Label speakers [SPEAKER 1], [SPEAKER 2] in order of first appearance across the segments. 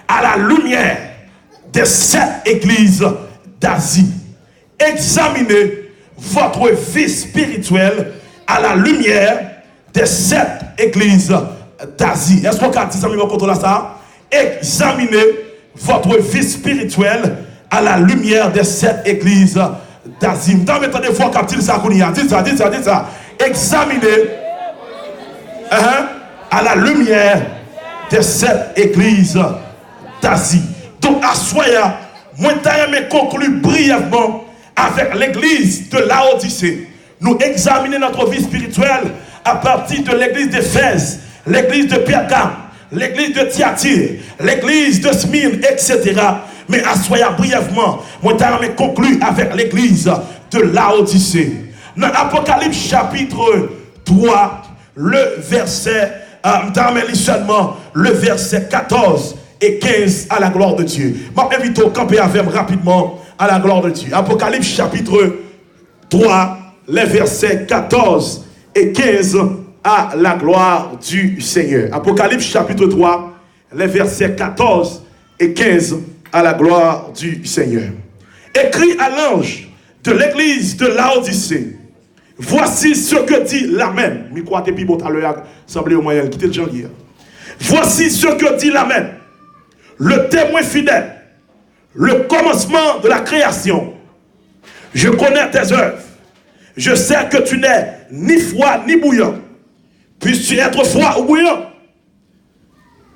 [SPEAKER 1] à la lumière des 7 églises d'Asie. Examinez votre vie spirituelle à la lumière des 7 églises d'Asie. Est-ce qu'on a dit ça, ça? Examinez votre vie spirituelle à la lumière des 7 églises d'Asie. Dans mes temps des fois, dit ça. Examinez à la lumière des 7 églises d'Asie. Donc, à Soya, moi, je conclure brièvement avec l'église de Laodicée. Nous examiner notre vie spirituelle à partir de l'église d'Éphèse, l'église de Pergame, l'église de Thyatire, l'église de Smyrne, etc. Mais à Soya brièvement, moi, je conclure avec l'église de Laodicée. Dans Apocalypse chapitre 3, le verset, seulement le verset 14 et 15 à la gloire de Dieu. Je m'invite au camper avec rapidement à la gloire de Dieu. Apocalypse chapitre 3, les versets 14 et 15 à la gloire du Seigneur. Apocalypse chapitre 3, les versets 14 et 15 à la gloire du Seigneur. Écrit à l'ange de l'église de Laodicée. Voici ce que dit l'Amen. Voici ce que dit l'Amen. Le témoin fidèle. Le commencement de la création. Je connais tes œuvres. Je sais que tu n'es ni froid ni bouillant. Puisses-tu être froid ou bouillant?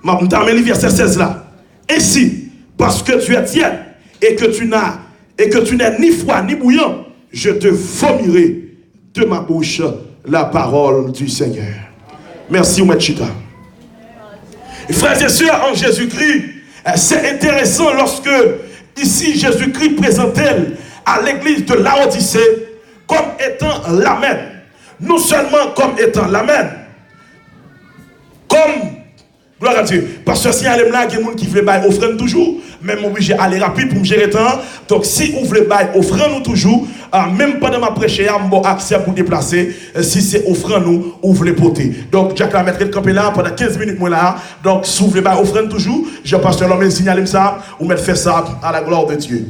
[SPEAKER 1] Je t'amène le verset 16 là. Ainsi, parce que tu es tiède et que tu n'es ni froid ni bouillant, je te vomirai de ma bouche la parole du Seigneur. Merci, Ouachita. Frères et sœurs en Jésus-Christ, c'est intéressant lorsque ici Jésus-Christ présente-t-elle à l'église de Laodicée comme étant l'Amen. Non seulement comme étant l'Amen, comme, gloire à Dieu, parce que si elle est là, il y a des gens qui veulent bailler offrande toujours, même obligé d'aller rapide pour me gérer le temps. Donc si vous voulez bailler offrande toujours, même pendant ma prêche, je vais accès pour déplacer. Si c'est offrande nous, vous voulez porter. Donc Jack la mettre le campé là pendant 15 minutes moi là. Donc si vous voulez bailler offrande toujours, je passe l'homme et signaler ça, ou mettre faire ça à la gloire de Dieu.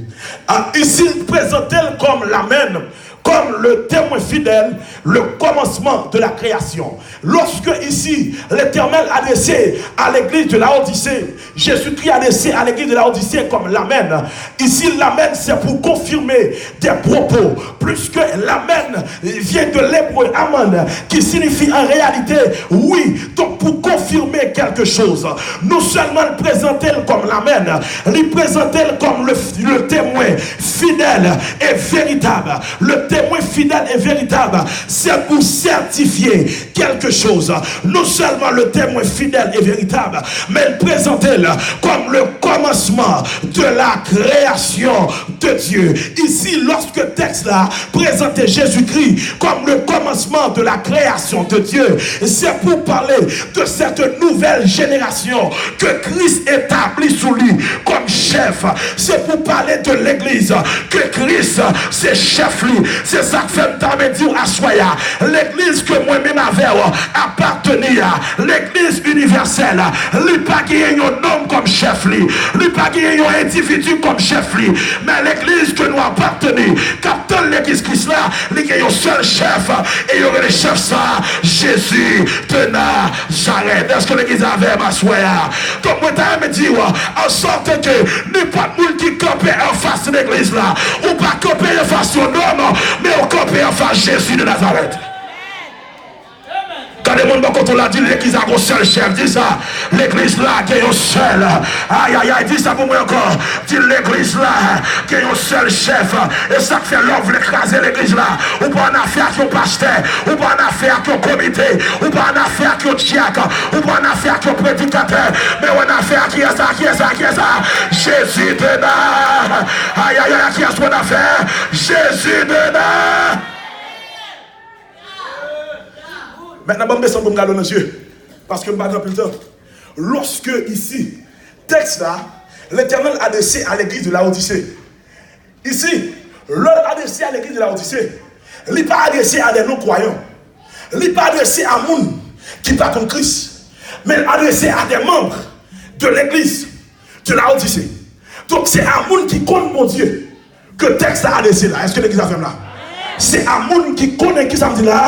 [SPEAKER 1] Ici, présente-t-elle comme l'Amen, comme le témoin fidèle, le commencement de la création. Lorsque ici, l'Éternel a laissé à l'église de Laodicée, Jésus-Christ a laissé à l'église de Laodicée comme l'Amen. Ici, l'Amen, c'est pour confirmer des propos, plus que l'Amen vient de l'hébreu Amen, qui signifie en réalité oui. Donc, pour confirmer quelque chose, non seulement le présente-t-elle comme l'Amen, il présente-t-elle comme le témoin fidèle et véritable. Le témoin fidèle et véritable, c'est pour certifier quelque chose. Non seulement le témoin fidèle et véritable, mais il présente-t-elle comme le commencement de la création de Dieu. Ici, lorsque le texte là présentait Jésus-Christ comme le commencement de la création de Dieu, c'est pour parler de cette nouvelle génération que Christ établit sous lui comme chef. C'est pour parler de l'église que Christ c'est chef lui. C'est ça que fait dire à Soya. L'église que moi-même avait appartenu à l'église universelle. Lui pas gagné un homme comme chef lui. Lui pas gagné un individu comme chef lui. Mais l'église que nous appartenons, captain l'église Christ là, il y a un seul chef. Et il y aurait le chef ça, Jésus de Nazareth. Est-ce que l'église avait ma Soya? Donc moi je me dis en sorte que n'importe monde qui campe en face de l'église là, ou pas camper en face de l'homme, mais on campe en face de Jésus de Nazareth. Quand les gens quand on l'a dit, l'église a un seul chef, dis ça. L'église là, qui est un seul. Aïe, aïe, aïe, dis ça pour moi encore. Dis l'église là, qui est un seul chef. Et ça fait l'homme veut écraser l'église là. Ou pas en affaire avec un pasteur, ou pas en affaire avec un comité, ou pas en affaire avec un diacre, ou pas en affaire avec un prédicateur. Mais en affaire qui est ça, qui est ça, qui est ça? Jésus de Nazareth. Aïe, aïe, aïe, qui est ce qu'on a fait? Jésus de Nazareth. Maintenant, je vais descendre pour me garder dans les yeux. Parce que je ne vais pas plus de temps. Lorsque ici, texte là, l'Éternel a laissé à l'église de Laodicée. Ici, l'Éternel a laissé à l'église de Laodicée. Il n'est pas adressé à des non-croyants. Il n'est pas adressé à monde qui n'est pas comme Christ. Mais adressé à des membres de l'église. de la Odyssée. Donc c'est un monde qui connaît mon Dieu que le texte a adressé là. Est-ce que l'église a fait là? C'est un monde qui connaît qui ça me dit là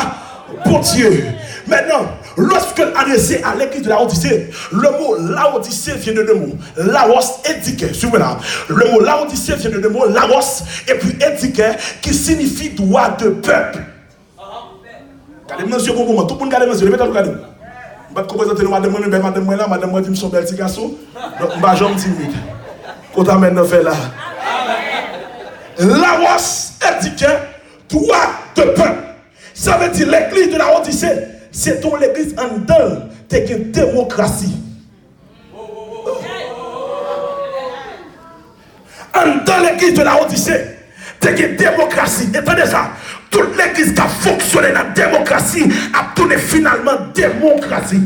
[SPEAKER 1] pour Dieu. Maintenant, lorsque adressé à l'église de la Odyssée, le mot Laodicée vient de deux mots. Laos édiqué. Suivez là. Le mot Laodicée vient de deux mots. Laos et puis édiqué qui signifie droit de peuple. Regardez monsieur pour moi. Tout le monde regarde monsieur. Mettez-vous regarder. Je vais présenter madame moi là, madame moi dit son bel petit garçon. Donc je vais jamais timide. Quand on maintenant fait là. Laos édiqué droit de peuple. Ça veut dire l'église de la Odyssée. C'est ton l'église en dedans, t'es une démocratie. En dedans l'église de la Odyssée, t'es une démocratie. Entendez ça? Toute l'église qui a fonctionné dans la démocratie a tourné finalement démocratie.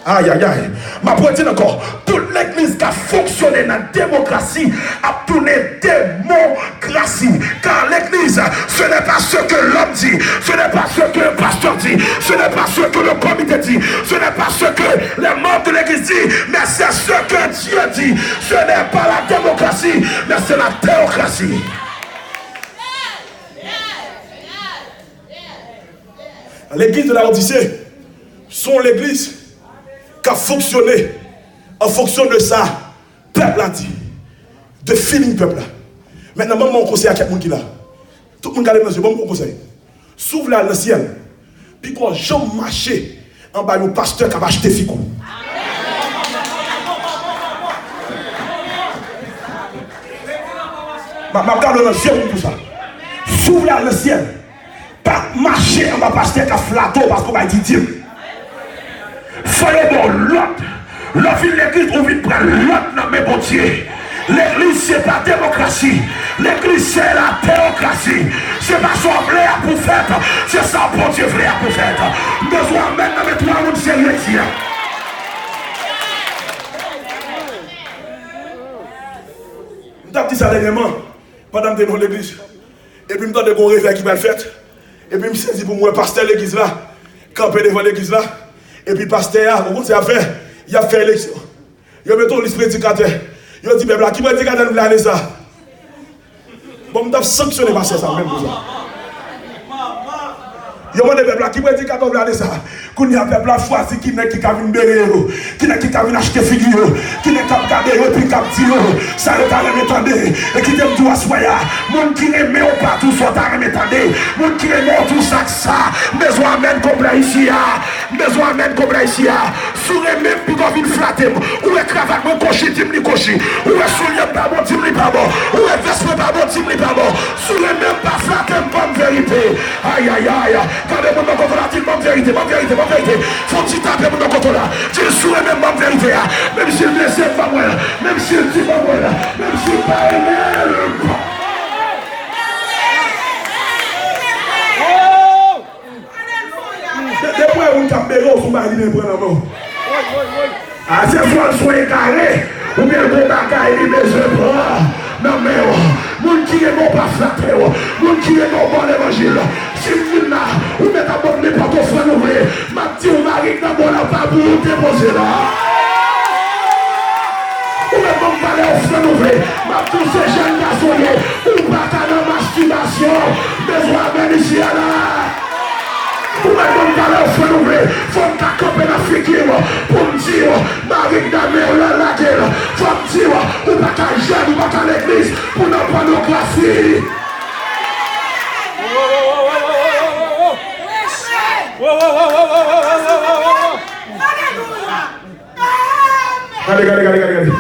[SPEAKER 1] Aïe, aïe, aïe. Ma pour dire encore, toute l'église qui a fonctionné dans la démocratie a tourné démocratie. Car l'église, ce n'est pas ce que l'homme dit, ce n'est pas ce que le pasteur dit, ce n'est pas ce que le comité dit, ce n'est pas ce que les membres de l'église disent, mais c'est ce que Dieu dit. Ce n'est pas la démocratie, mais c'est la théocratie. L'église de la Odyssée sont l'église qui a fonctionné en fonction de ça, peuple a dit, de feeling peuple. Maintenant, moi, mon conseil à quelqu'un qui est là. Tout le monde regarde mes yeux, mon conseil. S'ouvre là le ciel. Puis quand je marche en bas, le pasteur qui a acheté Fico. Je regarde dans le ciel pour ça. S'ouvre là le ciel. Pas marcher en bas, pasteur qui a flatté parce qu'on va dire. Soyez bon, l'autre ville l'église, on vient prendre l'autre dans mes boutiers. L'église, c'est pas la démocratie. L'église, c'est la théocratie. C'est pas son blé à pour faire. C'est ça, bon Dieu, blé à pour faire. Besoin maintenant de trois mondes sérieux ici. Je t'ai dit ça dernièrement, pendant que je suis dans l'église. Et puis, je me dis qu'on réveille qui va le faire. Et puis, je me saisis pour moi, pasteur l'église là, camper devant l'église là. Et puis, pasteur, il a fait élection. Il a mis ton l'esprit éducateur. Il a dit, mais qui va éducateur nous l'année ça? Bon, je vais sanctionner ma soeur, ça même pour ça. Il y a des peuples qui vont dire qu'on va ça. Qu'on y a des peuples choisi qui n'est qui a vu bérer, qui n'est qui a vu acheter figure, qui n'est qu'à garder et puis qu'à dire, ça ne t'a jamais entendu. Et qui t'aime tout à soya. Mon qui aime ou pas tout ça t'a jamais entendu. Mon qui aime tout ça, besoin même complet ici. Besoin même complet ici. Sous les mêmes puis qu'on vient flatter. Où est cravate mon cocher, tim li cocher. Où est soulier pas bon, tim li pas bon. Où est veste pas bon, tim li pas bon. Sous les mêmes pas flatter comme vérité. Aïe aïe aïe. Quand les gens ont dit bonne vérité, bonne vérité, bonne vérité, faut-il taper mon côté là? Dis souhait même bonne vérité, même s'il ne sait pas moi, même s'il dit pas moi, même s'il pas aimé. Depuis où tu as béni au combat, il est bon amour. Ah, c'est soit soyez carré, ou bien le bagaille, il est pas. Non mais, mon qui est non pas flatté, mon qui est non bon l'évangile. Si vous là, vous mettez à bon les portes au frère ouvré, ma petite on arrive dans bon la pas pour vous déposer là. Vous mettez à bon parler au frère ouvré, ma petite ces jeunes garçons, ou pas qu'à la masturbation, besoin de ici à là. Vous mettez à bon parler au frère ouvré, faut me camper la figure, pour me dire, Marie Damé, on l'a lagué, faut me dire, ou pas qu'à jeune, ou pas qu'à l'église, pour ne pas nous classer. Regardez.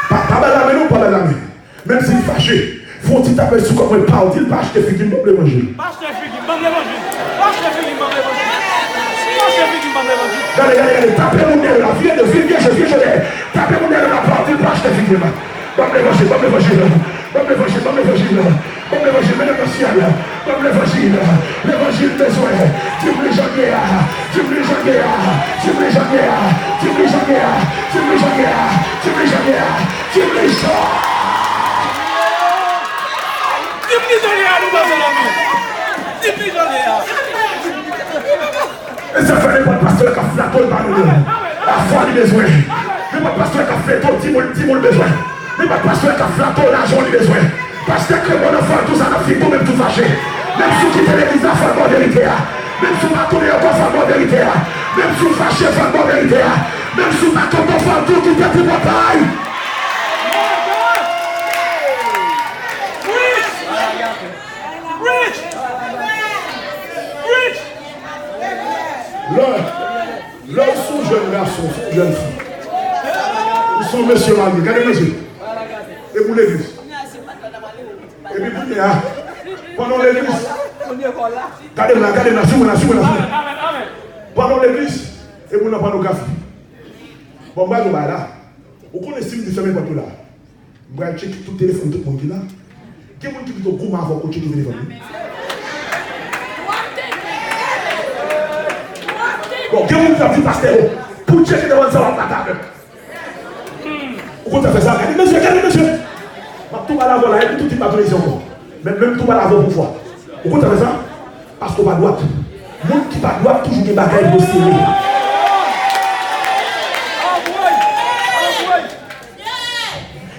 [SPEAKER 1] Pas la main ou pas la main. Même s'il est fâché, faut-il taper sur comme il parle, il pas acheter figues, bon l'évangile. Pas acheter figues, bon l'évangile. Pas acheter figues, bon l'évangile. Pas acheter figues, bon l'évangile. Regardez, tapez mon nez là, viens de viens, je tapez mon nez là, il pas acheter figues. Bon l'évangile, bon l'évangile. Bon l'évangile, bon l'évangile. Bon l'évangile, mais le ciel. Bon l'évangile. L'évangile besoin. Tu me les jamais. Tu me les jamais. Tu me les jamais. Tu me les jamais. Tu me les jamais. Tu me les jamais. Tu me les jamais. Tu me les jamais, nous avons l'ami. Tu me les jamais. Et ça fait pas de pasteur qui a flatté par nous. La foi du besoin. Mais pas pasteur qui a fait ton 10 000 besoin. Mais pas pasteur qui a fait ton l'argent du besoin. Pasteur que mon enfant, tout ça, n'a fait tout, même tout fâché. Même si tu es l'église, la femme en vérité. Même si tu vas tourner encore femme en vérité. Même si tu fâché, femme en vérité. Même si tu vas ton enfant, tout qui t'est pour bataille. L'homme sont jeunes garçons, sont jeunes filles. Ils sont messieurs mariés. Regardez mes yeux. Et pour l'église. Et puis pour là, pendant l'église. Regardez-moi, suis-moi. Pendant l'église, et vous n'avez pas de café. Bon, bah, nous là. Vous connaissez le fermer pour tout là. Vous allez checker tout le téléphone, tout le monde qui est là. Quel monde qui est au courant avant qu'on check le téléphone? Bon, quel monde qui a vu pasteur pour checker devant ça à la table? Pourquoi tu as fait ça? Regardez, monsieur. Tout va là, et puis tout est pas ici encore. Même tout va là pour fois. Pourquoi tu as fait ça? Parce qu'on va droite. Le monde qui va droite, toujours des bagailles de serré.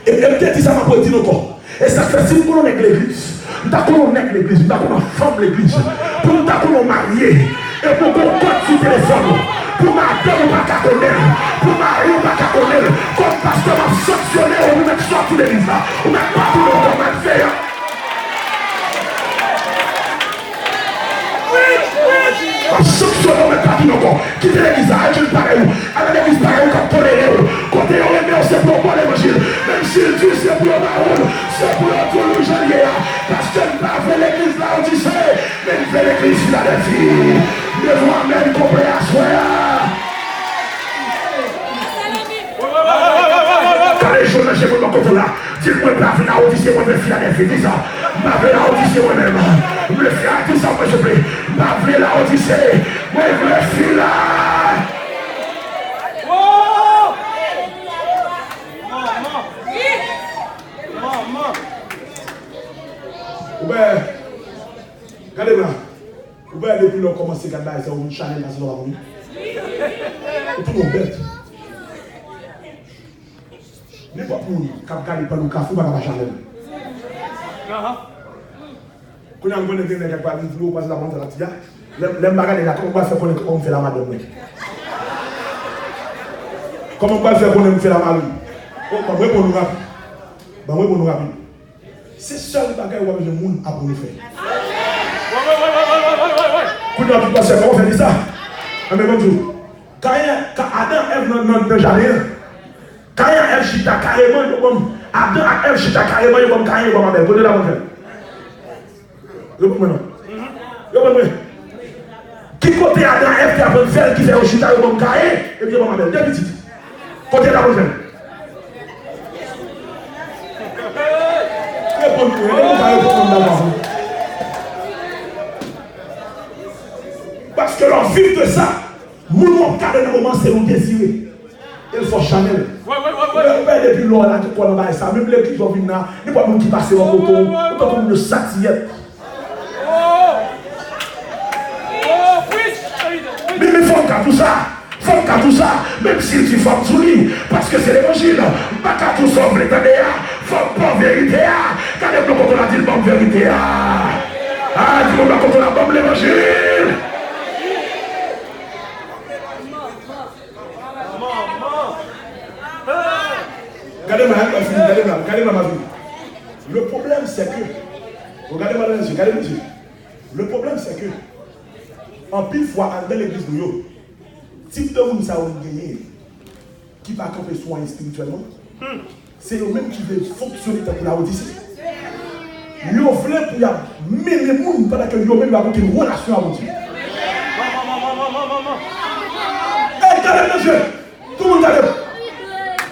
[SPEAKER 1] Et peut-être ça m'a pas dit encore. Et ça fait si nous connaissons l'église, nous connaissons l'église, nous connaissons femme l'église, pour nous connaissons mariés, et pour qu'on compte sur le téléphone, pour madame ou pas connaître, pour mari ou pas connaître, comme pasteur m'a sanctionné, on nous met sortir l'église là, on n'a pas tout le monde à faire. Sanctionné, on met pas tout le monde. Quittez l'église là, et je ne pareil, avec l'église pareil, comme toléré, quand on remet, c'est pour moi l'évangile, même s'il dit c'est pour la c'est pour tout le jeune parce que ne pas faire l'église là, on dit c'est, mais il fait l'église là, les filles, ne voit même compris à soi. Quand les jeunes, j'ai mon côté là, dis-moi, pas venir à Odyssée, moi, me faire des filles, dis ça, ma venir à Odyssée moi-même, me faire tout ça, moi, je prie, ma venir à Odyssée, moi, je me file là. Regardez-moi. Vous voyez depuis qu'on commence à regarder, c'est une channel dans ce moment. Et tout le monde bête. N'importe où, quand vous regardez pas le café, vous ne pouvez pas channel. Quand vous avez quelque part, vous passez la montre à la tia. Les bagages là, comment on va faire qu'on fait la madame? Comment on va faire qu'on fait la madame? Bah, oui, pour nous rappeler. C'est seul bagage où le monde a pour nous faire. Quand on a passé, comment on fait ça? Mais bonjour. Quand Adam Ève dans le jardin, quand Ève chita carrément, comme Adam et Ève chita carrément, comme Caïn comme Abel. Côté là, mon frère. Vous comprenez? Vous comprenez? Qui côté Adam et Ève qui a fait faire, qui fait un chita comme Caïn, et puis comme Abel. Deux petites. Côté là, mon frère. Parce que l'envie de ça, mon cas de moment, c'est le désirer. Il faut Chanel. Ouais. Depuis lors, là, tu connais ça. Même les qui sont venus là, il n'y a pas de monde qui passe en moto, il n'y a pas de monde de satire. Mais il faut qu'à tout ça. Faut qu'à tout ça, même si tu formes sous lui, parce que c'est l'évangile. Pas qu'à tout ça, vous l'étendez, faut pas vérité. Quand les blocs on a dit le bon vérité. Ah, dis-moi quand on a bon l'évangile. Regardez-moi ma vie. Le problème c'est que, regardez-moi dans les yeux, regardez mes yeux. Le problème c'est que, en pile fois, dans l'église de Yo, type de monde ça a gagné, qui va camper soigner spirituellement, c'est eux même qui veulent fonctionner pour la Odyssée. Ils veulent pour y avoir même les gens pendant que eux même va avoir une relation avec Dieu. Regardez mes yeux, tout le monde regarde.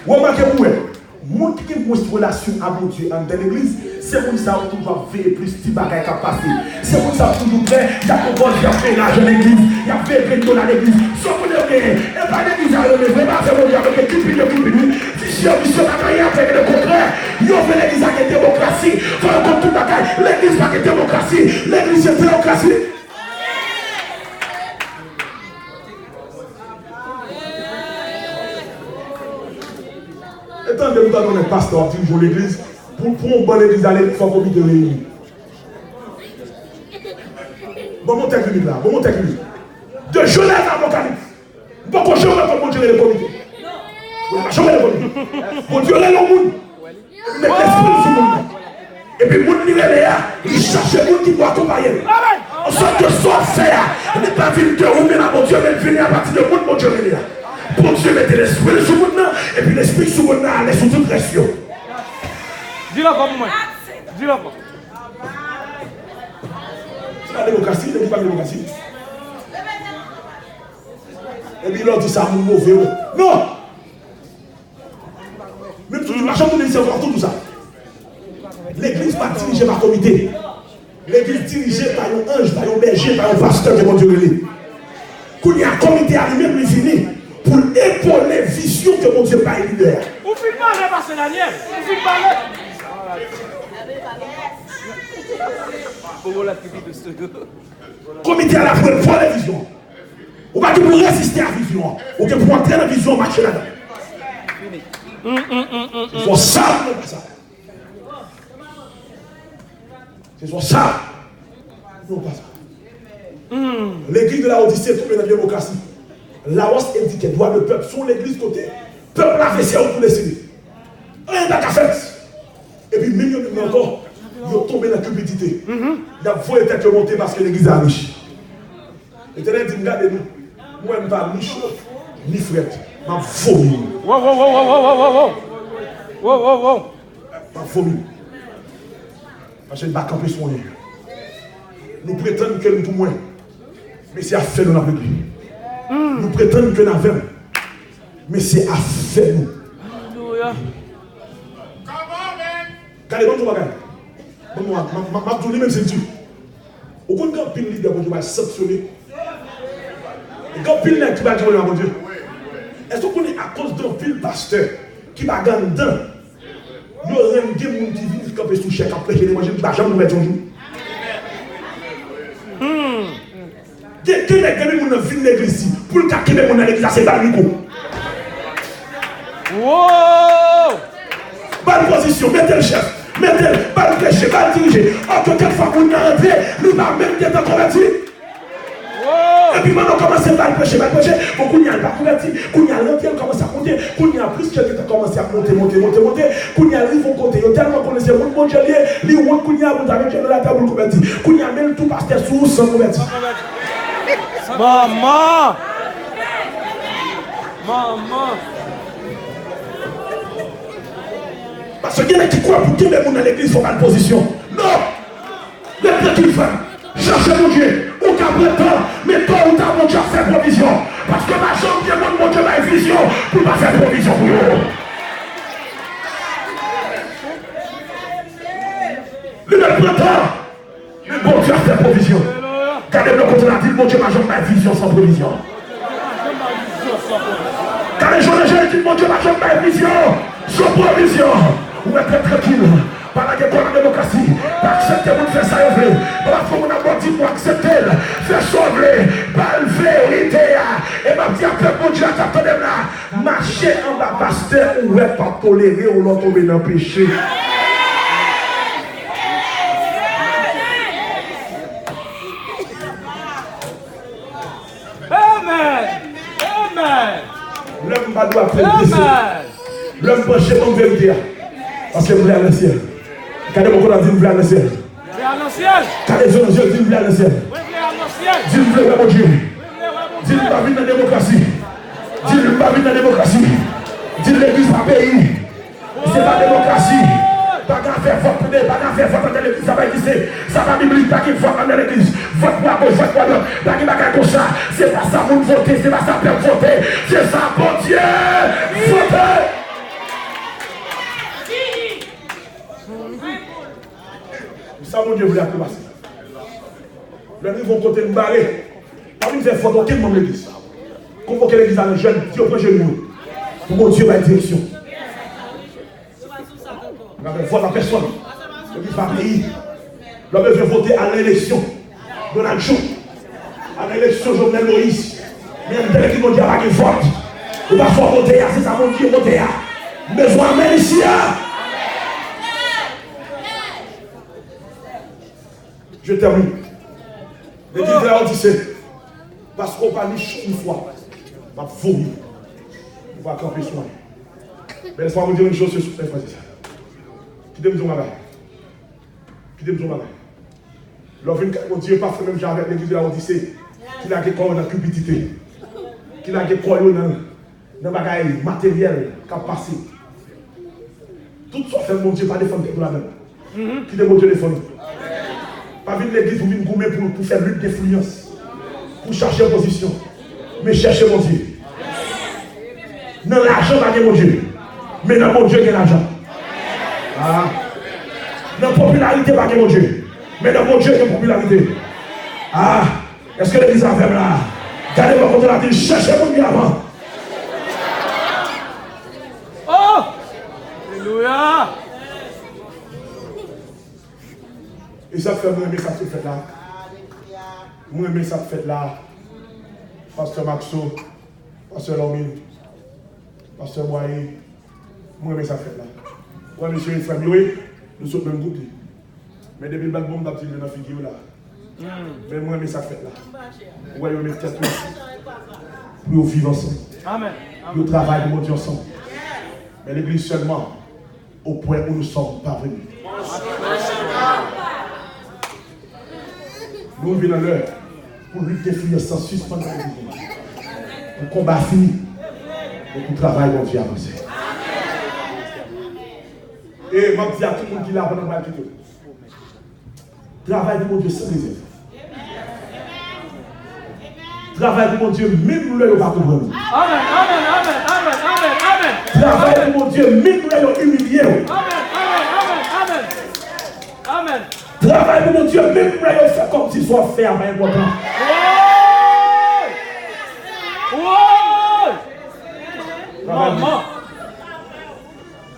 [SPEAKER 1] Vous remarquez où est? Mon qui a une relation avec Dieu dans l'église, c'est pour ça qu'on doit veiller plus de bagages qui passent. C'est pour ça qu'on toujours prêt, il y a qu'on va faire ménage dans l'église, il y a fait prénom dans l'église. Sauf qu'on est bien, et pas l'église à lever, vraiment faire mon Dieu avec l'équipe de si on n'a rien fait le contraire, il y a fait l'église avec la démocratie, il faut qu'on tout bagaille, l'église avec la démocratie, l'église c'est la démocratie. de nous donner un pasteur qui joue l'église. Pour une bonne église, il faut qu'on de réunir. Bon, mon texte là. Bon, mon texte. De Genèse à Apocalypse. Bon, qu'on change comme Dieu le comité. On va changer le comité. Bon Dieu le monde. Mais l'esprit sur le monde. Et puis, mon niveau là, il cherche le monde qui doit accompagner. En sorte que soit fait, il n'est pas venu de rouler à mon Dieu, mais venir à partir de monde, mon Dieu là. Pour Dieu mettre l'esprit sur le monde, et puis l'esprit sur le monde allait sous toute pression.
[SPEAKER 2] Dis-le comme moi. Dis-le comme.
[SPEAKER 1] C'est la démocratie, il n'est pas la démocratie. Et puis l'autre dit ça, mon mauvais. Non! Même si tu marches en tout tout ça. L'église n'est pas dirigée par comité. L'église est dirigée par un ange, par un berger, par un pasteur que mon Dieu relève. Quand il y a un comité à lui-même, il finit pour épauler les visions que mon Dieu pas leader.
[SPEAKER 2] Vous faites pas les passer Daniel. Vous faites pas les.
[SPEAKER 1] Comité à la fois pour les visions. Ou pas pour résister à la vision. Ou que pour entrer dans la vision, marcher là-dedans. C'est soit ça, ça. C'est soit ça. Non, pas ça. L'église de la Odyssée tombe dans la démocratie. La hausse indique qu'elle doit le peuple sur l'église côté. Peuple a fait ça pour les signer. Rien n'a qu'à faire. Et puis, même encore, ils ont tombé dans la cupidité. Il a voulu être monté parce que l'église est riche. Et tu as dit, regardez-nous. Moi, je ne suis pas ni chaud, ni frette. Je suis vomi.
[SPEAKER 2] Wow.
[SPEAKER 1] Je suis vomi. Parce que je ne vais pas camper sur rien. Nous prétendons que nous tout moins. Mais c'est à faire nous avec lui. Nous prétendons que nous avons. Mais c'est à faire nous.
[SPEAKER 2] Alléluia.
[SPEAKER 1] Regardez, bon, je vais même si tu. Au compte quand pile leader, je vais sanctionner. Et quand pile leader qui va dire, mon Dieu, est-ce qu'on est à cause d'un pile pasteur qui va gagner dedans? Il y aura des gens qui viennent camper sous chèque après, je ne vais jamais nous mettre un jour. Quelqu'un qui vient dans l'église pour le cas qui vient dans l'église, c'est pas lui.
[SPEAKER 2] Wow!
[SPEAKER 1] Bonne position, mettez le chef, mettez le, pas le péché, pas le diriger. En tout cas, fois qu'on a entré, nous va même bien converti. Et puis maintenant, on commence par le péché, pour qu'on y a pas converti, qu'on y a l'entrée, on commence à compter, qu'on y a plus que quelqu'un commence à monter, qu'on y a ils vont compter, ils ont tellement connaissé mon bon Dieu, les routes qu'on y a, vous avez dans la table converti, qu'on y a même tout pasteur sous sans converti.
[SPEAKER 2] Maman!
[SPEAKER 1] Parce qu'il y en a qui croient pour qu'il y ait dans l'église, il faut pas de position. Non! Le peuple qu'il fait, cherchez mon Dieu, ou qu'à prétendre, mais toi ou t'as mon Dieu à faire provision. Parce que ma chambre vient mon Dieu ma vision pour pas faire provision pour vous. Le prétend, mais bon Dieu a fait provision. Regardez le côté là, dit mon Dieu ma jambe ma vision sans provision. Quand les gens disent mon Dieu ma jambe ma vision sans provision. Ou être tranquille, par la démocratie, pas accepter de faire ça, il veut. Parce qu'on a dit pour accepter, faire sauver, par la vérité. Et m'a dit après, mon Dieu, attendez là, marcher en bas, pasteur, ou est pas toléré, ou l'on tombe dans le péché.
[SPEAKER 2] Amen.
[SPEAKER 1] L'homme va doit faire l'homme penché en vérité. Parce que vous voulez aller au ciel. Quand les gens disent vous voulez aller au ciel. Quand les gens disent vous voulez aller au ciel. Dis vous voulez mon Dieu. Dis vous pas vivre dans la démocratie. Dis vous pas vivre dans la démocratie. Dis l'église pas pays. C'est pas la démocratie. Pas qu'à faire vote pour pas qu'à faire vote dans l'église. Ça va exister. Ça va biblique. Pas qu'il faut dans l'église. Vote pour la gauche, vote pour la droite. Pas qu'il va faire comme ça. C'est pas ça pour voter. C'est pas ça pour voter. C'est ça pour Dieu. Voter. Ça, mon Dieu, voulait passer. Le livre vont côté de barrer. Pas nous faire faute aucun membre de l'église. Convoquer l'église à un jeune, qui au projet de nous. Pour mon Dieu, ma direction. On avait voix à personne. L'église va pays. L'homme veut voter à l'élection. Donald Trump. À l'élection, Jovenel Moïse. Mais il y a des gens qui vont dire à qui vote. Il va faire voter, c'est ça, mon Dieu, voter. Maison amen ici. Je termine. L'église de la Odyssée. Parce qu'on va une fois. On va vomir. On va camper soin. Mais laisse-moi vous dire une chose sur ce frère. Qui t'aime son bagage. Qui t'aime son bagage. Mon Dieu, pas fait même genre avec l'église de la Odyssée. Qui a des corps dans la cupidité. Qui a des corps dans le bagage matériel qui a passé. Tout ça fait mon Dieu, pas défendre pour la même. Qui t'aime mon Dieu défendre. Pas venir l'église pour venir gommer pour faire lutte d'influence. Pour chercher position. Mais chercher mon Dieu. Dans l'argent, pas mon Dieu. Mais dans mon Dieu, il y a l'argent. Ah. Dans la popularité, pas mon Dieu. Mais dans mon Dieu, il y a popularité. Ah. Est-ce que l'église a fait là? Gardez-moi contre la vie. Cherchez mon Dieu avant.
[SPEAKER 2] Oh! Alléluia!
[SPEAKER 1] Et ça fait moi aimer ça que fait là. Moi aimer ça que fait là. Pasteur Maxo, Pasteur Lomine, Pasteur Boyer. Moi aimer ça que fait là. Moi monsieur et frère, oui, nous sommes même groupe. Mais depuis le bal bombe d'abord dans la figure là. Mais moi aimer ça que fait là. Ouais, on met tête pour vivre ensemble.
[SPEAKER 2] Amen.
[SPEAKER 1] Nous travaillons pour mon Dieu ensemble. Mais l'église seulement au point où nous sommes parvenus. Nous venons l'heure pour lutter sans suspendre l'église. Le combat fini. Et pour travailler mon Dieu avancé. Et je dis à tout le monde qui l'a pendant le mal. Travaille pour mon Dieu sans réserve. Travaille pour mon Dieu, même là, il va comprendre.
[SPEAKER 2] Amen, amen, amen, amen, amen, amen.
[SPEAKER 1] Travaille pour mon Dieu, même là, il va humilier.
[SPEAKER 2] Amen, amen, amen, amen. Amen.
[SPEAKER 1] Travaille pour mon Dieu, même là, il fait comme s'il soit ferme et important.
[SPEAKER 2] Ouais! Maman.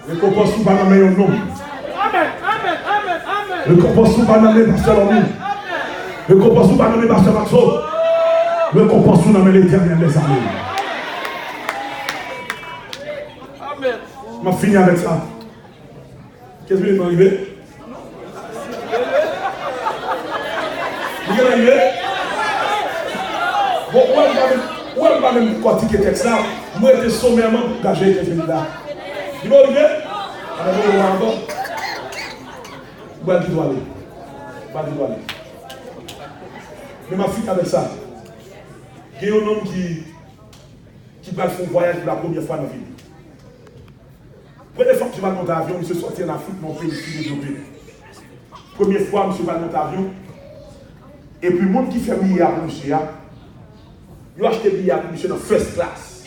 [SPEAKER 1] Récompense sous banane un nom.
[SPEAKER 2] Amen, amen, amen, amen.
[SPEAKER 1] Récompense sous banane pasteur Lomine. Récompense sous banane pasteur Maxo. Récompense sous banane l'éternel des armées.
[SPEAKER 2] Amen.
[SPEAKER 1] Je vais finir avec ça. Qu'est-ce qui est arrivé? Vous êtes arrivé? Bon, où est-ce que même pratiquer le texte là? Moi, j'étais sommairement engagé avec ce là. Il va arriver? Alors, vous allez encore? Où est-ce qu'il doit aller? Où est-ce qu'il doit aller? Mais ma fille avec ça. Il y a un homme qui va faire un voyage pour la première fois dans la vie. Première fois que tu vas monter l'avion, je suis sorti en Afrique, mon pays ici développé. Première fois, je vais monter l'avion. Et puis, le monde qui fait milliard pour monsieur, il a acheté milliard pour monsieur dans first class.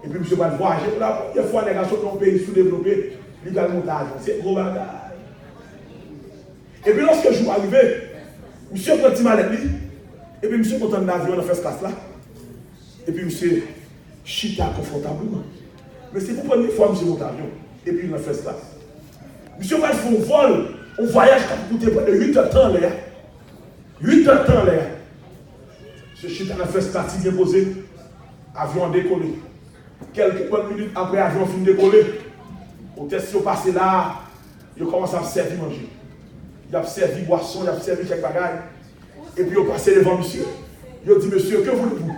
[SPEAKER 1] Et puis, monsieur va voyager pour la première fois, les gars sont dans un pays sous-développé, il va monter l'avion. C'est gros bagage. Et puis, lorsque je suis arrivé, monsieur prend petit malade, et puis, monsieur content de l'avion dans first class là. Et puis, monsieur chita confortablement. Mais c'est pour la première fois que monsieur monte l'avion. Et puis, il a first class. Monsieur va faire un vol, un voyage qui a coûté près de 8 heures de temps là. 8 heures de temps là. Ce chita dans first class, il vient poser. Avion décollé. Quelques minutes après, l'avion finit de décoller. Au test, il passé là. Il commence à servir manger. Il a servi boisson, il a servi chaque bagaille. Et puis, il a passé devant monsieur. Il a dit, monsieur, que voulez-vous?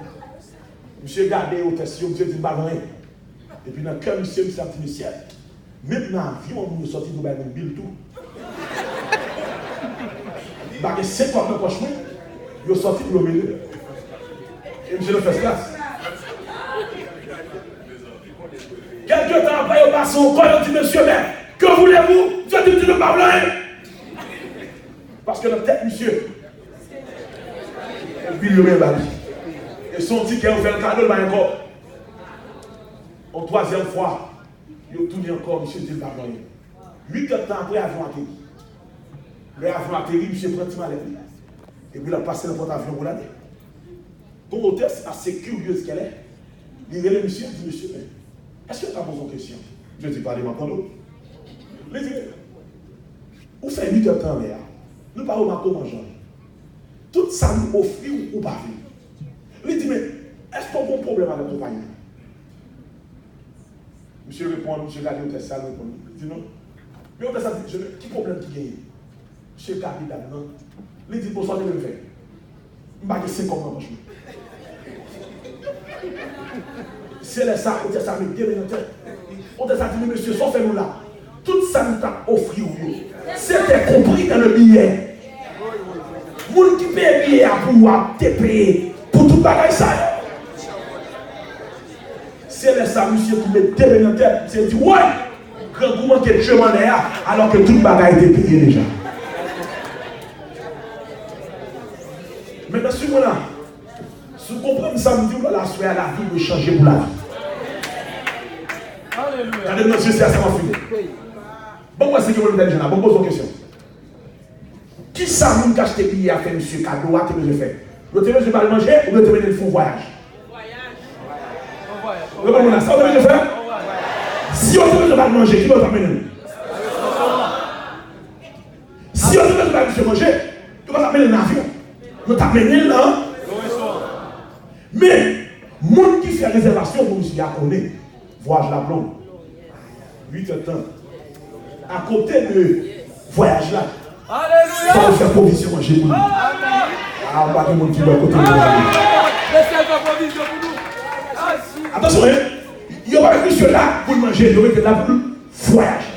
[SPEAKER 1] Monsieur a gardé au test, monsieur dit, bah rien. Et puis, dans le cœur, monsieur, a dit, monsieur, même dans l'avion, nous sommes sortis de une bille tout. Bah, que 50 ans prochain, il est sorti pour le milieu. Et monsieur le fait classe. Quelques temps après, il passe au corps, il dit, monsieur, mais que voulez-vous? Dieu dit, tu ne parles rien. Parce que notre tête, monsieur, et puis il remet la vie. Et son dit qu'il a ouvert le cadeau, il m'a encore. En troisième fois, il a tourné encore, monsieur dit, il ne parle rien. 8 heures de temps après, l'avion atterri. L'avion atterri, monsieur prend mal avec lui. Et puis il a passé dans votre avion pour l'année. Comme hôtesse, assez curieuse qu'elle est, il relève monsieur, il dit, monsieur, est-ce que tu as posé une question? Je dis, parlez ma parole. Il dit, vous faites 8 heures de temps là. Nous parlons de comment manger. Tout ça nous offre ou pas. Il dit, mais est-ce qu'on a un problème avec ton compagnon? Monsieur répond, monsieur Gadi, au test, ça répond. Il dit non. Mais au test, ça dit, qui problème qui gagne? Monsieur Gadi, non. Il dit, bonsoir, je vais le faire. Je ne vais pas 5 ans, franchement. C'est ça, on dit ça, mais bien, on dit ça, dit, monsieur, sauf nous là. Tout ça nous t'a offert. C'était compris dans le billet. Vous qui payez billet à pouvoir te payer pour tout bagage ça. C'est ça, monsieur, qui met deux dans la tête. C'est dit, ouais, quand vous manquez de chemin là, alors que tout le bagage était payé déjà. Maintenant, si vous là, si vous comprenez ça, vous dites, la soirée, la vie de changer pour la vie.
[SPEAKER 2] Alléluia.
[SPEAKER 1] Regardez notre Dieu, c'est assez fini. Bon, moi, c'est que vous avez déjà. Bon, pose une question. Qui ça, vous cache tes billets à faire, monsieur cadeau, à te besoin de faire? Vous avez besoin de manger ou vous avez besoin de faire un voyage? Vous avez besoin de ça, vous avez besoin de faire? Si vous avez besoin de manger, qui va t'amener? Si vous avez besoin de manger, qui va t'amener un avion? Vous t'amener là. Mais, monde qui fait réservation pour monsieur, à connaître, voyage la blonde. 8 temps. À côté de voyage là.
[SPEAKER 2] Alléluia.
[SPEAKER 1] Ça va faire provision manger pour nous. Ah, on va pas de monde qui va à côté de nous.
[SPEAKER 2] Laissez faire provision pour nous.
[SPEAKER 1] Attention, il y aura un monsieur là pour manger, il y aura là pour le voyage.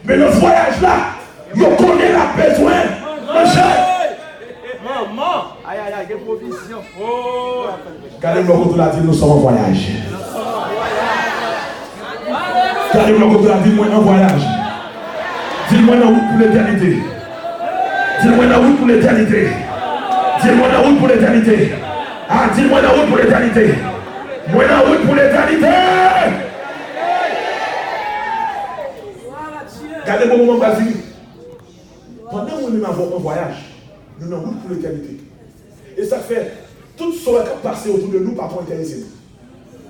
[SPEAKER 1] Mais le voyage là, il connaît la besoin de manger.
[SPEAKER 2] Maman. Aïe, aïe, aïe, quelle provision. Oh.
[SPEAKER 1] Regardez-moi quand on a dit nous sommes en voyage. Regardez-moi quand on a dit moi en voyage. Dis-moi la route pour l'éternité. Dis-moi la route pour l'éternité. Dis-moi la route pour l'éternité. Ah, dis-moi la route pour l'éternité. Moi la route pour l'éternité. Regardez-moi mon Basile. Pendant que nous avons un voyage, nous avons une route pour l'éternité. Et ça fait tout ce qui est passé autour de nous par contre intéressé.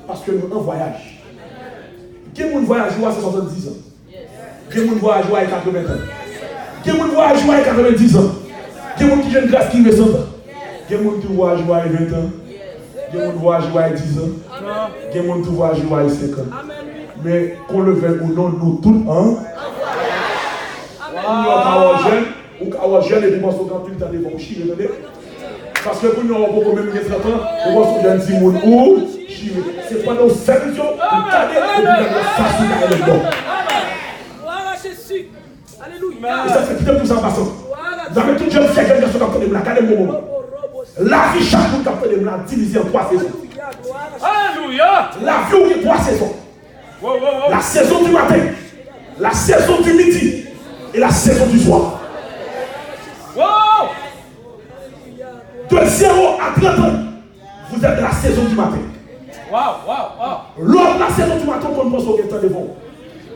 [SPEAKER 1] Parce que nous avons un voyage. Quel monde voyage à 70 ans? Quel monde voyage à 80 ans? Quel monde voyage à 90 ans? Quel monde qui jeune grâce qui veut 100 ans? Quel monde qui voyage à 20 ans? Quel monde voyage à 10 ans? Quel monde qui voyage à 5 ans? Mais qu'on le veuille ou non, nous tous, hein? Ou quand jeune et puis moi, quand tu t'en es bon, chier, parce que pour nous, on peut même 30 ans, on va se dire un petit monde ou chier. C'est pas nos solutions pour t'aider et puis nous faciliter le bon.
[SPEAKER 3] Voilà Jésus. Alléluia.
[SPEAKER 1] Et ça fait peut-être tout ça en passant. Vous avez tout jeune fait quelque chose comme ça, regardez mon moment. La vie, chaque jour, comme ça, divisée en 3 saisons.
[SPEAKER 2] Alléluia.
[SPEAKER 1] La vie, il y a 3 saisons. La saison du matin, la saison du midi et la saison du soir. De 0 à 30 ans, vous êtes de la saison du matin. L'autre, la saison du matin, on pense au temps de bon.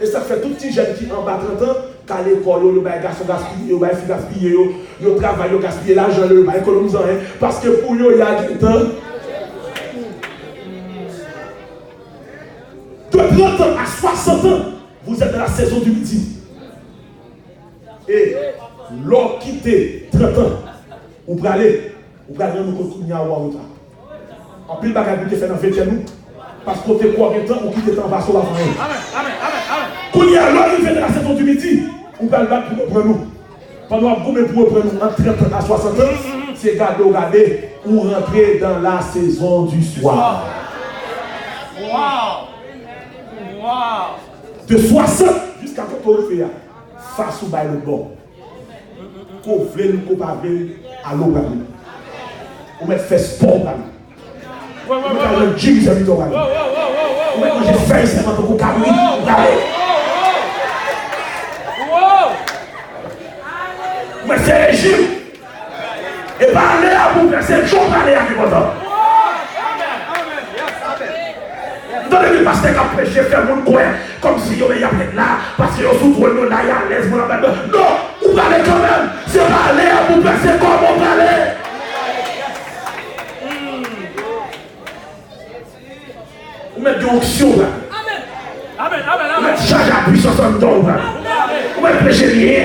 [SPEAKER 1] Et ça fait tout petit jeune qui en bas 30 ans, qu'à l'école, le garçon gaspillé, le fille gaspillé, le travail gaspillé, l'argent, le économisant. Parce que pour eux, il y a du temps. De 30 ans à 60 ans, vous êtes de la saison du midi. Et l'autre quitte 30 ans, vous pouvez aller. Vous pouvez aller nous continuer à avoir autant. En plus, bagage que fait dans 20 nous. Parce qu'on te croit que temps, on quitte le temps, on va sur la fin.
[SPEAKER 2] Amen.
[SPEAKER 1] Quand il y a l'arrivée de la saison du midi, vous pouvez le battre pour reprendre nous. Pendant que vous pour reprendre nous en 30 à 60 ans, c'est garder ou rentrer dans la saison du soir. De 60 jusqu'à quand on le fait, face au bail le bon. Qu'on veut nous comparer à l'eau. On met fait sport. On met le gym, c'est plutôt. On met manger faim, c'est plutôt pour carrer. On met fait régime. Et pas aller à vous, c'est le jour d'aller à vous. Donnez-moi parce que quand prêcher, faire mon coin, comme si il y avait là, parce que vous souffrez, nous là, il y a l'aise, vous l'avez. Non, vous parlez quand même. C'est pas aller à vous, c'est comme on parle. Vous mettez de l'onction là.
[SPEAKER 2] Amen.
[SPEAKER 1] Vous mettez charge à puissance en dedans là. Vous mettez prêcher bien.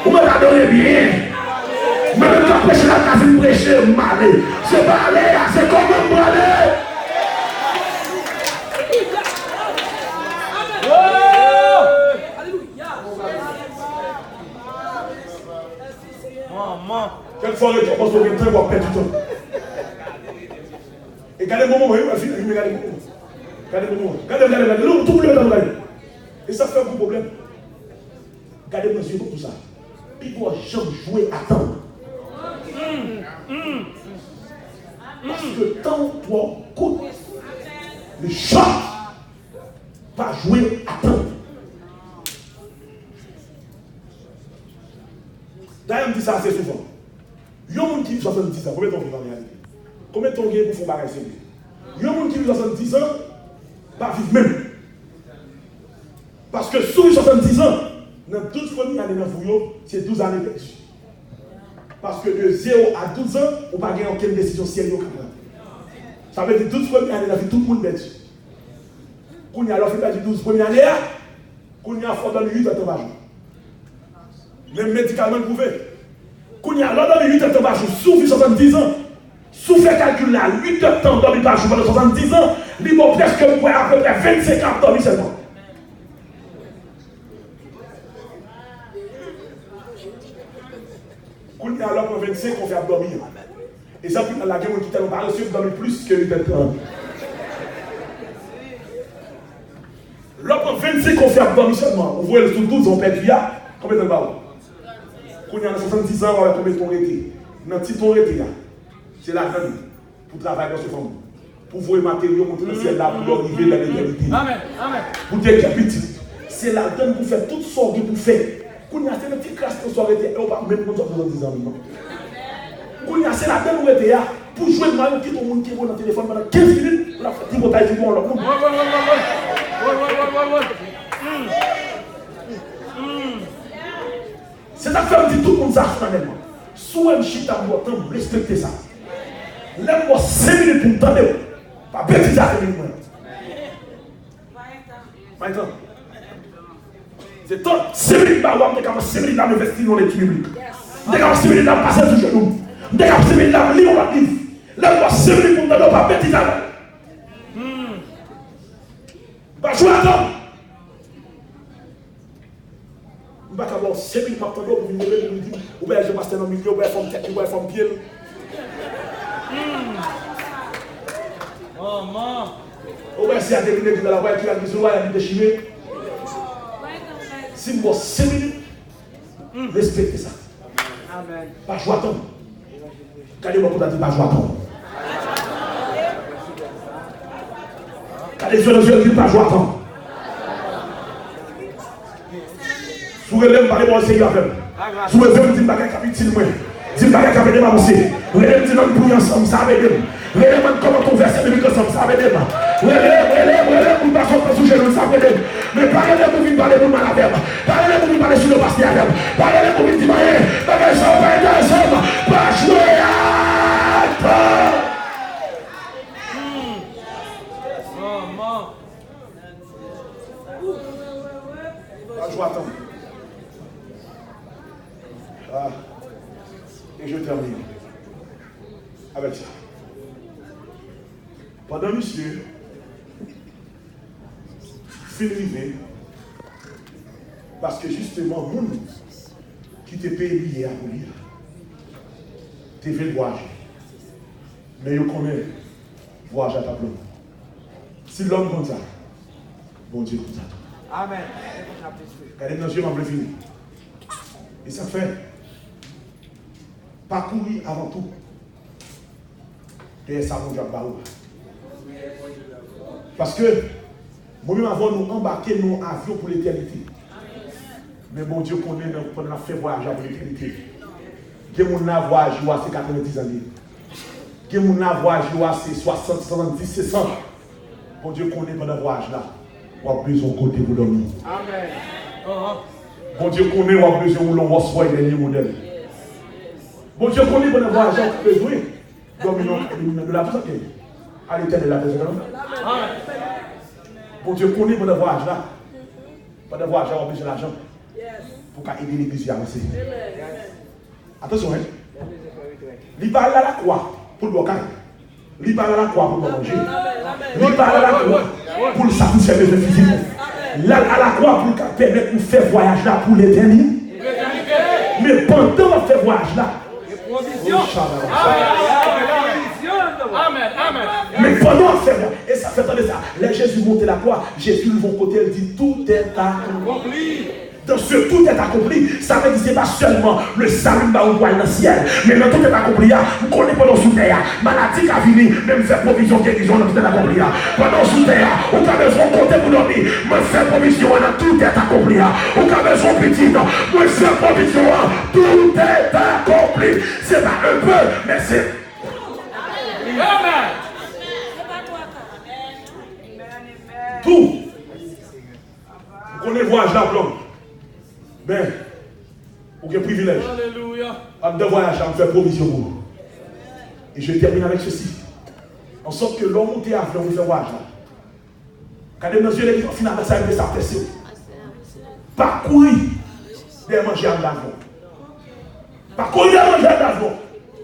[SPEAKER 1] Vous mettez adorer bien. Vous mettez prêcher la case, vous prêchez mal. C'est pas aller, c'est comme on parle. Quelquefois, tu penses que le temps va perdre du temps. Et regardez le moment, regardez le moment. Regardez le moment. Regardez, tout le monde est. Et ça fait un gros problème. Regardez mes yeux pour tout ça. Il doit jamais jouer à temps. Parce que tant toi coûte. Le chat va jouer à temps. D'ailleurs, on dit ça assez souvent. Il y a un monde qui vit 70 ans. Combien de temps vit en réalité? Combien de temps il pour faire pareil? Il y a un monde qui vit 70 ans, pas vivre même. Parce que sur 70 ans, dans toute famille année dans vous, c'est 12 années perdues. Parce que de 0 à 12 ans, on ne peut pas gagner aucune décision sérieuse. Ça veut dire 12 premières années, tout le monde perdu. Quand il y a alors fait 12 premières années, quand il y a fort dans les 8 ans par jour. Même médicalement prouvé. Quand il y a alors dans les 8 ans par jour, sous 70 ans, sous fait calcul là, 8 heures de temps dormi par jour pendant 70 ans, il va presque à peu près 25 ans dormi seulement. Quand il y a alors pour 25, on fait dormir. Et ça, puis dans la guerre, on dit tellement par reçu dormir plus que 8 heures de temps. Là, pour 25, on fait dormir seulement. On voit le sous 12, on perd via. Combien de temps? Quand il y a 70 ans, on va combien de temps arrêté? Dans le petit temps arrêté, c'est la donne pour travailler dans ce fond. Pour voir les matériaux, montrer le ciel là, pour arriver dans l'éternité.
[SPEAKER 3] Amen. Amen.
[SPEAKER 1] Pour dire qu'il y a petit. C'est la donne pour faire toutes sortes de pour faire. Quand il y a une petite classe qui soit arrêtée, on va même pour 70 ans. Quand il y a c'est la donne où elle était là, pour jouer le maillot qui est au monde qui est dans le téléphone pendant 15 minutes, on a fait 10 batailles du monde. C'est ça que fait dit tout le monde ça finalement. Soit un chita à moi, respectez ça. Laisse-moi 5 minutes pour me tendre. Pas bêtise à 5 minutes. Maintenant, c'est toi, 5 minutes par mois, tu as 5 minutes à m'investir dans l'étude biblique. Tu as 5 minutes à passer sous genou. Tu as 5 minutes à lire la livre. Laisse-moi 5 minutes pour me tendre, pas bêtise à moi. Pas jouer à temps. Je ne vais pas avoir 5 minutes pour venir me dire, ou bien je passe dans le milieu, ou bien je fais tête, ou bien je fais pied.
[SPEAKER 3] Oh, man.
[SPEAKER 1] Ou bien si à terminer de la voiture, il y a des gens qui ont déchiré. Si vous avez 5 minutes, respectez ça.
[SPEAKER 3] Amen.
[SPEAKER 1] Pas jouer à temps. Regardez-moi pour dire pas jouer à temps. Regardez sur les yeux, pas jouer à temps. Si vous voulez me parler, moi, Seigneur, si vous voulez me dire que capitule, dis-moi que capitule, moi aussi. Vous voulez me dire que nous ensemble, ça va aider. Vous voulez me dire comment converser avec ensemble, ça va aider. Vous voulez me passer sous genou, ça va aider. Mais parlez-le pour venir parler pour mal à faire. Parlez-le pour venir parler sur le pasteur à faire. Parlez-le pour venir dire, mais ça va aider ensemble. Pas jouer à temps. Pas jouer à temps. Ah. Et je termine avec ça. Pendant monsieur, fait parce que justement, mon qui te paye hier pour lire, tu fait voyager. Mais il connaît voyage à ta place. Si l'homme comme ça, bon Dieu comme ça.
[SPEAKER 3] Amen.
[SPEAKER 1] Regardez dans Dieu, m'a fini. Et ça fait parcourir avant tout. Et ça mon job. Parce que moi-même avant nous embarquer dans un avion pour l'éternité. Mais mon Dieu connaît pendant fait voyage pour l'éternité. Que mon voyage c'est 90 années. Que mon voyage c'est 60, 70, c'est 100. Mon Dieu connaît pendant le voyage là. On a besoin de côté pour dormir.
[SPEAKER 3] Amen.
[SPEAKER 1] Bon Dieu connaît, on a besoin de l'envoi et dernier modèle. Bon Dieu connaît, on a besoin de dormir de la puissance à l'éternel de la maison. Bon Dieu connaît, on a voyage là. Pendant le voyage, on a besoin d'argent pour aider l'église à avancer. Attention, hein. Il parle à la croix pour le local. Il parle à la croix pour le manger. Il parle à la croix pour le satisfaire les besoins physiques. Là, à la croix pour permettre de faire voyage là pour l'éternité. Mais pendant qu'on fait voyage là,
[SPEAKER 3] provision. Amen, amen.
[SPEAKER 1] Mais pendant et ça fait attendez ça. Les Jésus montait la croix, Jésus de mon côté, il dit tout est accompli. Dans ce tout est accompli, ça veut dire c'est pas seulement le salut dans le ciel, mais le tout est accompli. Vous connaissez pendant sous terre, maladie qui a fini, même faire provision, guérison, dans tout est accompli. Pendant sous terre, on a besoin de compter pour dormir, mais faire provision, tout est accompli. On a besoin de petit, mais faire provision, tout est accompli. C'est pas un peu, mais c'est.
[SPEAKER 3] Amen.
[SPEAKER 1] Tout. Vous connaissez le voyage là, blanc. Mais, vous avez un privilège.
[SPEAKER 3] Alléluia.
[SPEAKER 1] En deux voyages, on fait provision pour vous. Et je termine avec ceci. En sorte que l'homme monte à vous fait voyage là. Quand les yeux les finalement ça arrive, ça fait parcourir des manger en d'avion. Parcourir des manger en d'avion.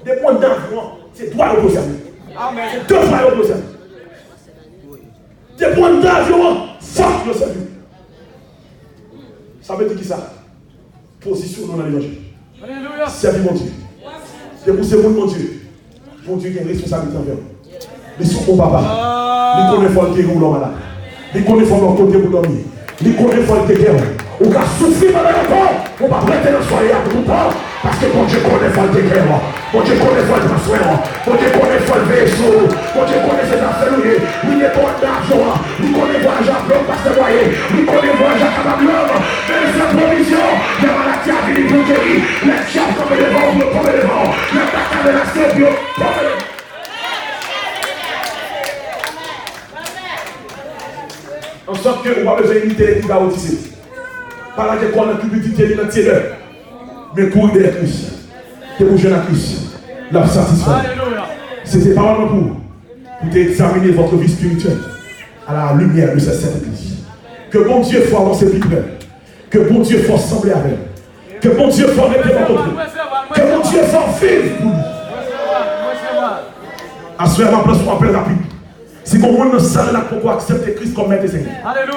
[SPEAKER 1] Des points d'avion, c'est droit au possible.
[SPEAKER 3] Amen.
[SPEAKER 1] C'est deux fois au possible. Des points d'avion, fuck le salut. Ça veut dire qui ça? Position dans l'évangile.
[SPEAKER 3] Alléluia.
[SPEAKER 1] Servir mon Dieu. Dépousser mon Dieu. Mon Dieu qui a une responsabilité envers nous. Mais sur mon papa, il connaît fort que vous l'homme malade. Il connaît fort l'autre côté pour dormir. Il connaît fort que vous. On va souffrir pendant longtemps. On va prêter le soirée à tout le temps. Parce que mon Dieu connaît fort que vous. Mon Dieu connaît fort le transfert. Mon Dieu connaît fort le vaisseau. Mon Dieu connaît ses affaires. Il est bon d'argent. Il connaît voyage à blanc parce que vous voyez. Il connaît voyage à Cabablon. Mais sa provision, les maladies à venir pour guérir. Les chiens comme les vents, vous comme les vents. Les batailles de la sébio, comme les vents. En sorte que vous n'avez pas besoin d'imiter les gars ici. Pas là que qu'on a plus petit télé dans le mais courir derrière Christ. Que vous jeune à Christ. La satisfaction. C'était pas vraiment pour examiner votre vie spirituelle à la lumière de cette église. Que bon Dieu faut avancer plus près. Que bon Dieu faut sembler avec. Que bon Dieu faut arrêter votre vie. Que bon Dieu faut vivre pour nous. À ce moment, place pour un appel rapide. Si mon monde ne sait là pourquoi accepter Christ comme maître et Seigneur.